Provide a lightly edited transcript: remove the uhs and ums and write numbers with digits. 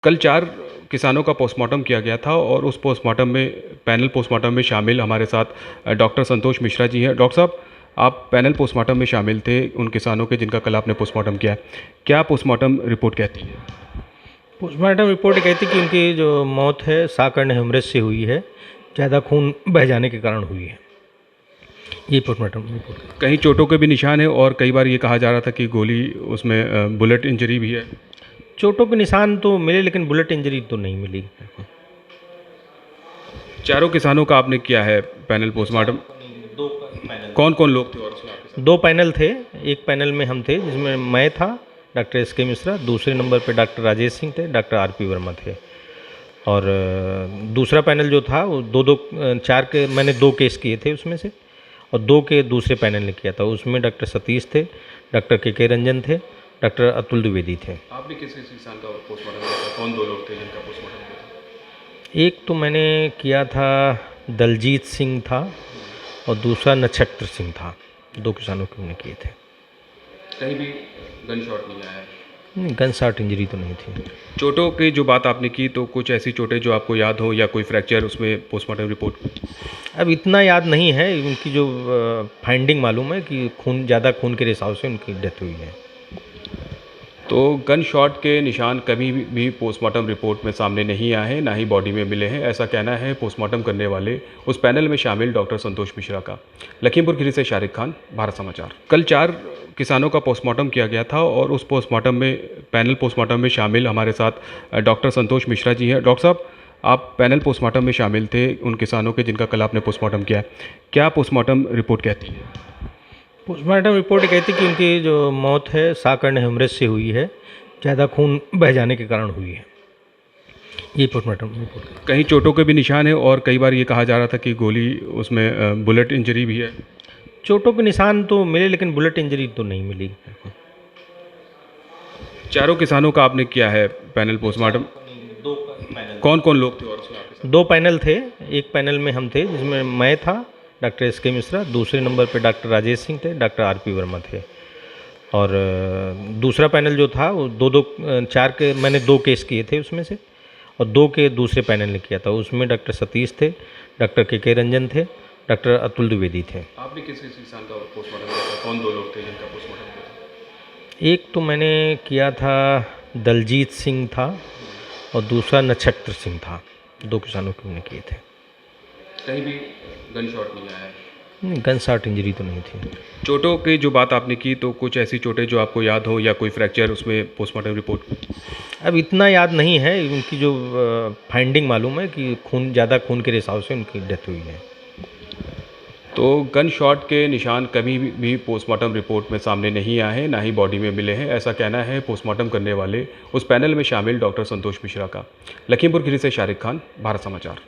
कल 4 किसानों का पोस्टमार्टम किया गया था और उस पोस्टमार्टम में पैनल पोस्टमार्टम में शामिल हमारे साथ डॉक्टर संतोष मिश्रा जी हैं। डॉक्टर साहब, आप पैनल पोस्टमार्टम में शामिल थे उन किसानों के जिनका कल आपने पोस्टमार्टम किया। क्या पोस्टमार्टम रिपोर्ट कहती है? पोस्टमार्टम रिपोर्ट कहती है कि उनकी जो मौत है साकर्ण हेमरेज से हुई है, ज़्यादा खून बह जाने के कारण हुई है। ये पोस्टमार्टम रिपोर्ट। कहीं चोटों के भी निशान हैं और कई बार ये कहा जा रहा था कि गोली उसमें बुलेट इंजरी भी है। चोटों के निशान तो मिले लेकिन बुलेट इंजरी तो नहीं मिली। चारों किसानों का आपने किया है पैनल पोस्टमार्टम। दो पैनल कौन कौन लोग थे और उसमें आपके साथ? दो पैनल थे। एक पैनल में हम थे जिसमें मैं था, डॉक्टर एस.के. मिश्रा। दूसरे नंबर पे डॉक्टर राजेश सिंह थे, डॉक्टर आर.पी. वर्मा थे। और दूसरा पैनल जो था वो चार के मैंने 2 केस किए थे उसमें से, और 2 के दूसरे पैनल ने किया था। उसमें डॉक्टर सतीश थे, डॉक्टर के रंजन थे, डॉक्टर अतुल द्विवेदी थे। आपने किस किस किसान का पोस्टमार्टम किया था? कौन 2 लोग थे जिनका पोस्टमार्टम किया था? एक तो मैंने किया था, दलजीत सिंह था, और दूसरा नक्षत्र सिंह था। 2 किसानों के हमने किए थे। कहीं भी गन शॉट नहीं आया है? गन शॉट इंजरी तो नहीं थी। चोटों की जो बात आपने की तो कुछ ऐसी चोटें जो आपको याद हो या कोई फ्रैक्चर उसमें पोस्टमार्टम रिपोर्ट? अब इतना याद नहीं है। उनकी जो फाइंडिंग मालूम है कि ज़्यादा खून के रिसाव से उनकी डेथ हुई है। तो गन शॉट के निशान कभी भी पोस्टमार्टम रिपोर्ट में सामने नहीं आए हैं, ना ही बॉडी में मिले हैं, ऐसा कहना है पोस्टमार्टम करने वाले उस पैनल में शामिल डॉक्टर संतोष मिश्रा का। लखीमपुर खीरी से शारिक खान, भारत समाचार। कल 4 किसानों का पोस्टमार्टम किया गया था और उस पोस्टमार्टम में पैनल पोस्टमार्टम में शामिल हमारे साथ डॉक्टर संतोष मिश्रा जी हैं। डॉक्टर साहब, आप पैनल पोस्टमार्टम में शामिल थे उन किसानों के जिनका कल आपने पोस्टमार्टम किया। क्या पोस्टमार्टम रिपोर्ट कहती है? पोस्टमार्टम रिपोर्ट कहती है कि उनकी जो मौत है साकर्ण हेमरेज से हुई है, ज़्यादा खून बह जाने के कारण हुई है। ये पोस्टमार्टम रिपोर्ट। कहीं चोटों के भी निशान हैं और कई बार ये कहा जा रहा था कि गोली उसमें बुलेट इंजरी भी है। चोटों के निशान तो मिले लेकिन बुलेट इंजरी तो नहीं मिली। चारों किसानों का आपने किया है पैनल पोस्टमार्टम। 2 पैनल। कौन कौन लोग थे और उसमें आपके साथ? 2 पैनल थे। एक पैनल में हम थे जिसमें मैं था, डॉक्टर एस.के. मिश्रा। दूसरे नंबर पे डॉक्टर राजेश सिंह थे, डॉक्टर आर.पी. वर्मा थे। और दूसरा पैनल जो था वो 4 के मैंने 2 केस किए थे उसमें से, और 2 के दूसरे पैनल ने किया था। उसमें डॉक्टर सतीश थे, डॉक्टर के रंजन थे, डॉक्टर अतुल द्विवेदी थे। आपने किस किस किसान का पोस्टमार्टम किया था? कौन 2 लोग थे जिनका पोस्टमार्टम किया था? एक तो मैंने किया था, दलजीत सिंह था, और दूसरा नक्षत्र सिंह था। 2 किसानों के हमने किए थे। कहीं भी गन शॉट नहीं आया है? गन शॉट इंजरी तो नहीं थी। चोटों की जो बात आपने की तो कुछ ऐसी चोटें जो आपको याद हो या कोई फ्रैक्चर उसमें पोस्टमार्टम रिपोर्ट? अब इतना याद नहीं है। उनकी जो फाइंडिंग मालूम है कि ज़्यादा खून के रिसाव से उनकी डेथ हुई है। तो गन शॉट के निशान कभी भी पोस्टमार्टम रिपोर्ट में सामने नहीं आए हैं, ना ही बॉडी में मिले हैं, ऐसा कहना है पोस्टमार्टम करने वाले उस पैनल में शामिल डॉक्टर संतोष मिश्रा का। लखीमपुर खीरी से शारिक खान, भारत समाचार।